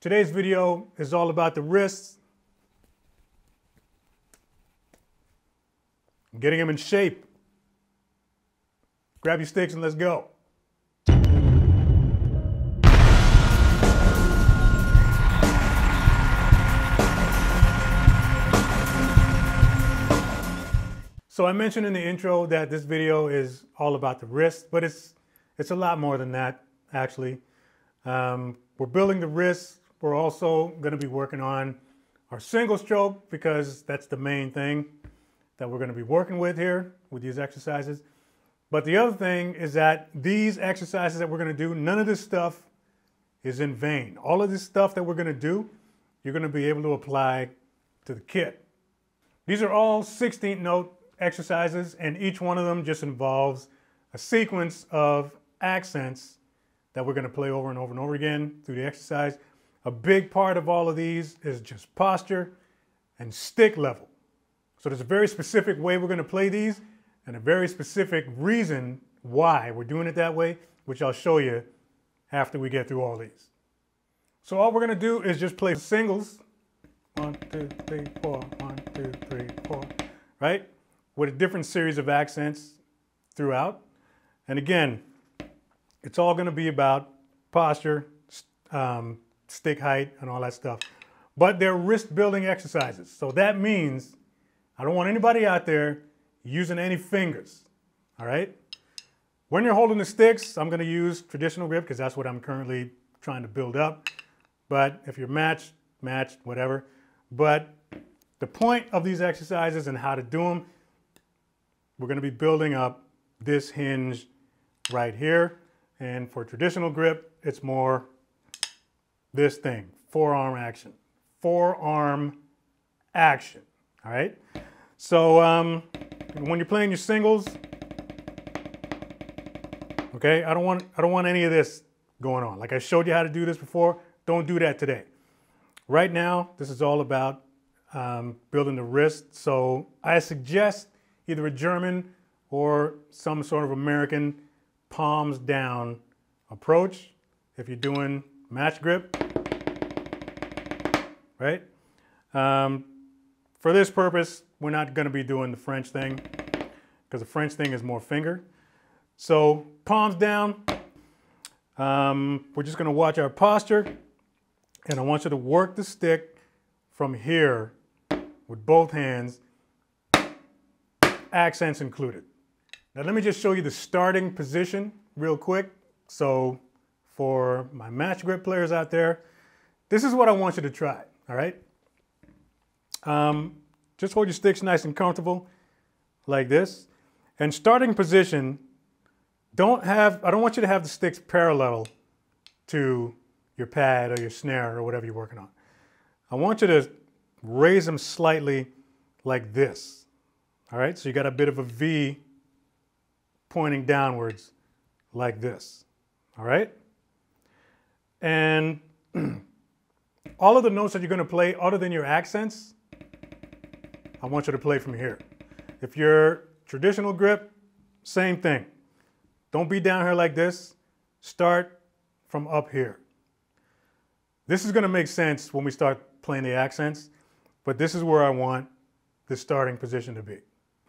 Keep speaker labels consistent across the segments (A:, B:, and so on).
A: Today's video is all about the wrists, getting them in shape. Grab your sticks and let's go. So I mentioned in the intro that this video is all about the wrist, but it's a lot more than that, actually. We're building the wrists. We're also going to be working on our single stroke because that's the main thing that we're going to be working with here with these exercises. But the other thing is that these exercises that we're going to do, none of this stuff is in vain. All of this stuff that we're going to do, you're going to be able to apply to the kit. These are all 16th note exercises, and each one of them just involves a sequence of accents that we're going to play over and over and over again through the exercise. A big part of all of these is just posture and stick level. So there's a very specific way we're going to play these and a very specific reason why we're doing it that way, which I'll show you after we get through all these. So all we're going to do is just play singles. 1, 2, 3, 4, 1, 2, 3, 4, right? With a different series of accents throughout. And again, it's all going to be about posture, stick height, and all that stuff. But they're wrist building exercises. So that means I don't want anybody out there using any fingers, all right? When you're holding the sticks, I'm going to use traditional grip because that's what I'm currently trying to build up. But if you're matched, whatever. But the point of these exercises and how to do them, we're going to be building up this hinge right here. And for traditional grip, it's more this thing, forearm action. Forearm action, all right? So when you're playing your singles, okay, I don't want any of this going on. Like I showed you how to do this before, don't do that today. Right now, this is all about building the wrist. So I suggest either a German or some sort of American palms down approach if you're doing match grip, right? For this purpose, we're not going to be doing the French thing because the French thing is more finger. So palms down, we're just going to watch our posture, and I want you to work the stick from here with both hands, accents included. Now let me just show you the starting position real quick. So for my match grip players out there, this is what I want you to try, all right? Just hold your sticks nice and comfortable like this. And starting position, I don't want you to have the sticks parallel to your pad or your snare or whatever you're working on. I want you to raise them slightly like this, all right? So you got a bit of a V pointing downwards like this, all right? And all of the notes that you're going to play other than your accents, I want you to play from here. If you're traditional grip, same thing. Don't be down here like this. Start from up here. This is going to make sense when we start playing the accents, but this is where I want the starting position to be.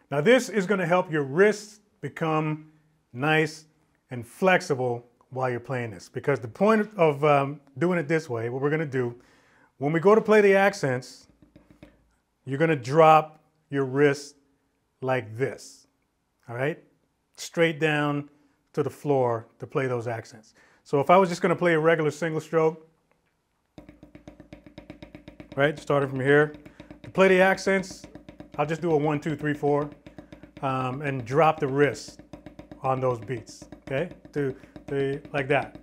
A: Now this is going to help your wrists become nice and flexible while you're playing this, because the point of doing it this way, what we're going to do, when we go to play the accents, you're going to drop your wrist like this, all right? Straight down to the floor to play those accents. So if I was just going to play a regular single stroke, right, starting from here, to play the accents, I'll just do a 1, 2, 3, 4, and drop the wrist on those beats, okay? 2, 3, like that.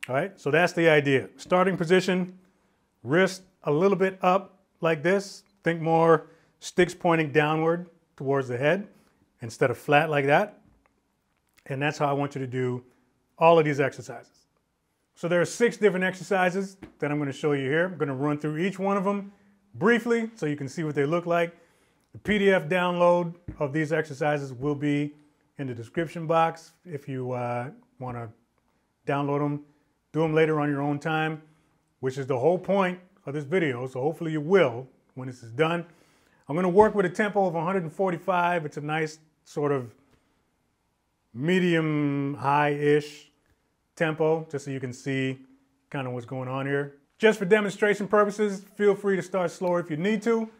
A: All right, so that's the idea. Starting position, wrist a little bit up like this. Think more sticks pointing downward towards the head instead of flat like that. And that's how I want you to do all of these exercises. So there are 6 different exercises that I'm going to show you here. I'm going to run through each one of them briefly so you can see what they look like. The PDF download of these exercises will be in the description box if you want to download them, do them later on your own time, which is the whole point of this video. So hopefully you will when this is done. I'm going to work with a tempo of 145. It's a nice sort of medium high-ish tempo, just so you can see kind of what's going on here. Just for demonstration purposes, feel free to start slower if you need to.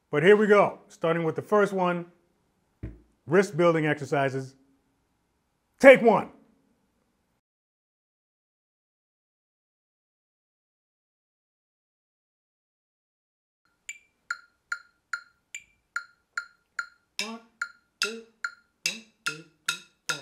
A: But here we go, starting with the first one, wrist building exercises. Take 1. One, two, 1, 2, 3, 4.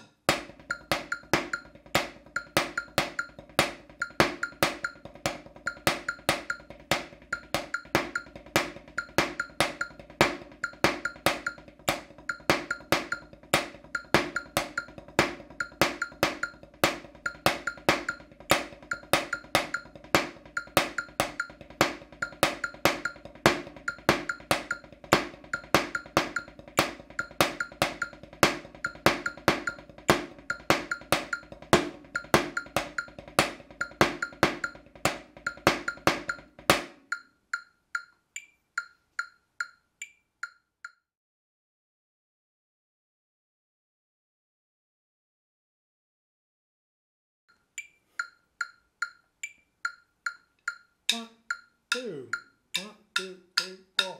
A: One, two, 1, 2, 3, 4.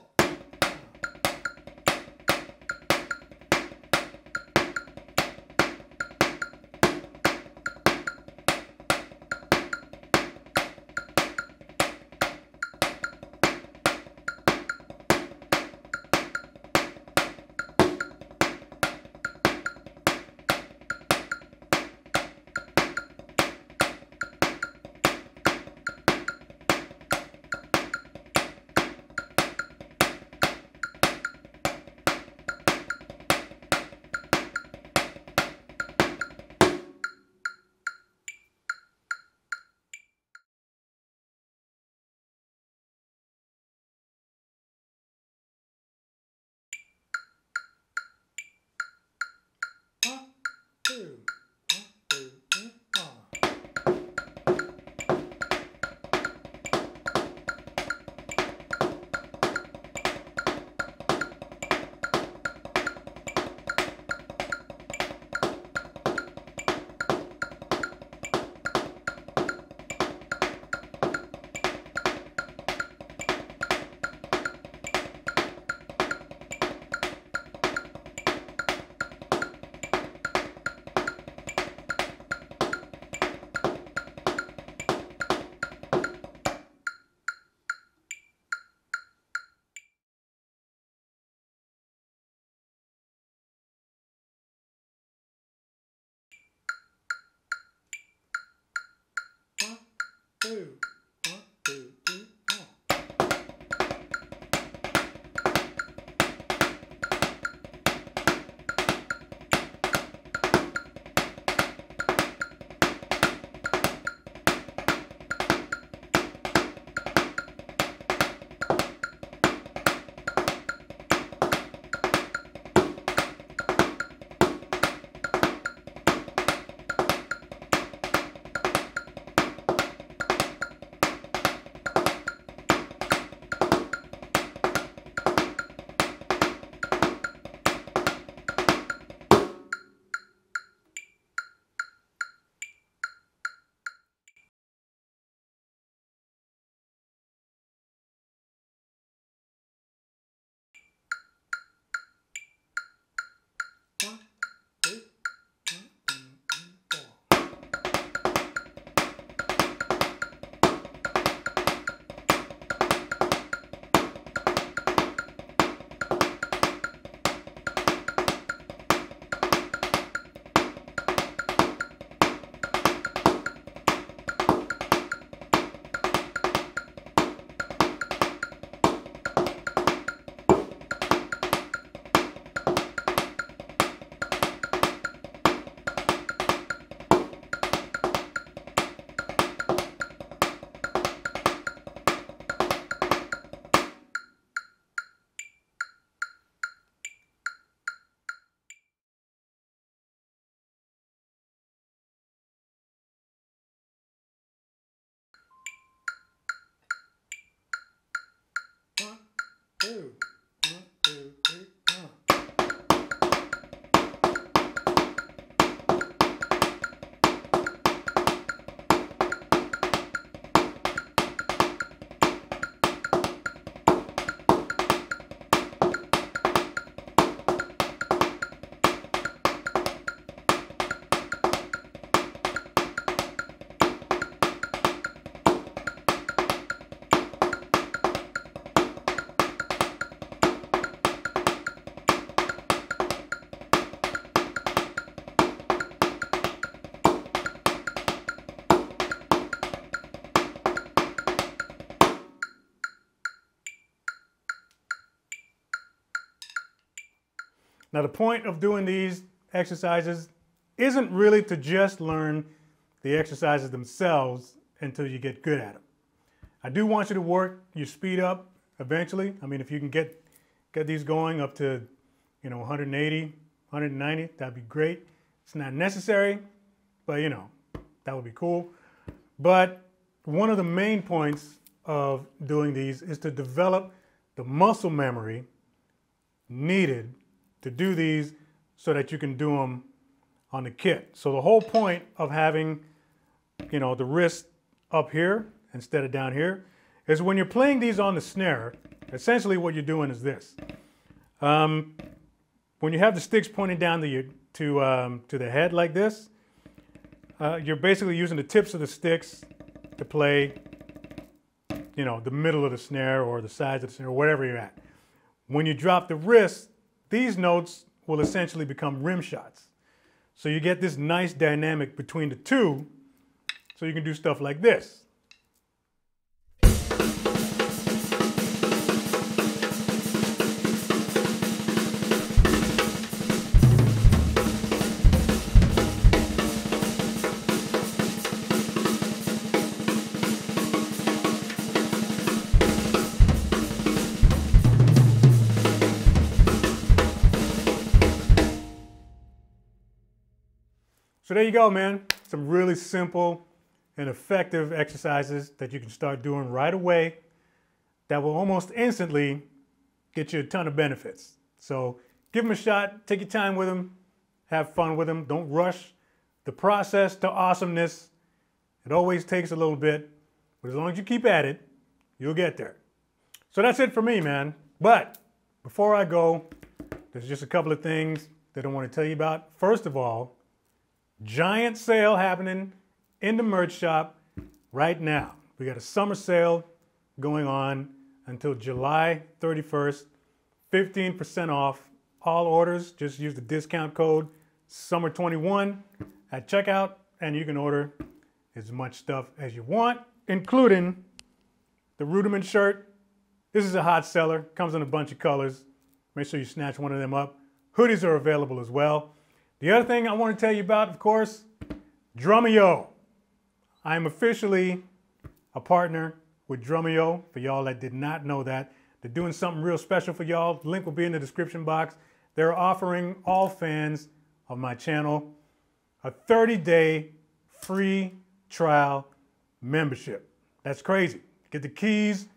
A: One, two, 1, 2, 3, 4. One, two, 1, 2, 3, 4. One, two, 1, 2, 3, 4. 2. 1, 2, 3, Now, the point of doing these exercises isn't really to just learn the exercises themselves until you get good at them. I do want you to work your speed up eventually. I mean, if you can get these going up to, 180, 190, that'd be great. It's not necessary, but that would be cool. But one of the main points of doing these is to develop the muscle memory needed to do these so that you can do them on the kit. So the whole point of having, the wrist up here instead of down here is when you're playing these on the snare, essentially what you're doing is this. When you have the sticks pointing down to the head like this, you're basically using the tips of the sticks to play, the middle of the snare or the sides of the snare, wherever you're at. When you drop the wrist, these notes will essentially become rim shots. So you get this nice dynamic between the two, so you can do stuff like this. So there you go, man. Some really simple and effective exercises that you can start doing right away that will almost instantly get you a ton of benefits. So give them a shot, take your time with them, have fun with them. Don't rush the process to awesomeness. It always takes a little bit, but as long as you keep at it, you'll get there. So that's it for me, man. But before I go, there's just a couple of things that I want to tell you about. First of all, giant sale happening in the merch shop right now. We got a summer sale going on until July 31st, 15% off all orders. Just use the discount code SUMMER21 at checkout and you can order as much stuff as you want, including the Rudiment shirt. This is a hot seller, comes in a bunch of colors. Make sure you snatch one of them up. Hoodies are available as well. The other thing I want to tell you about, of course, DRUMEO. I'm officially a partner with DRUMEO, for y'all that did not know that. They're doing something real special for y'all. The link will be in the description box. They're offering all fans of my channel a 30-day free trial membership. That's crazy. Get the keys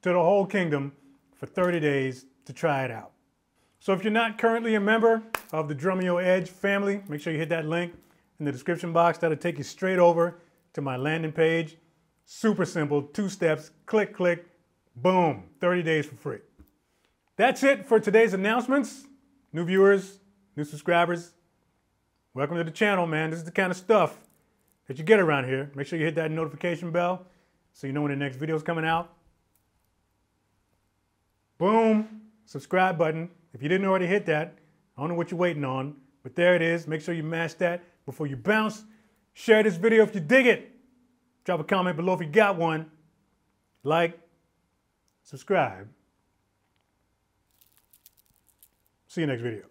A: to the whole kingdom for 30 days to try it out. So if you're not currently a member of the DRUMEO Edge family, make sure you hit that link in the description box. That'll take you straight over to my landing page. Super simple, 2 steps, click, click, boom, 30 days for free. That's it for today's announcements. New viewers, new subscribers, welcome to the channel, man. This is the kind of stuff that you get around here. Make sure you hit that notification bell so you know when the next video is coming out. Boom, subscribe button. If you didn't already hit that, I don't know what you're waiting on, but there it is. Make sure you mash that before you bounce. Share this video if you dig it. Drop a comment below if you got one. Like, subscribe. See you next video.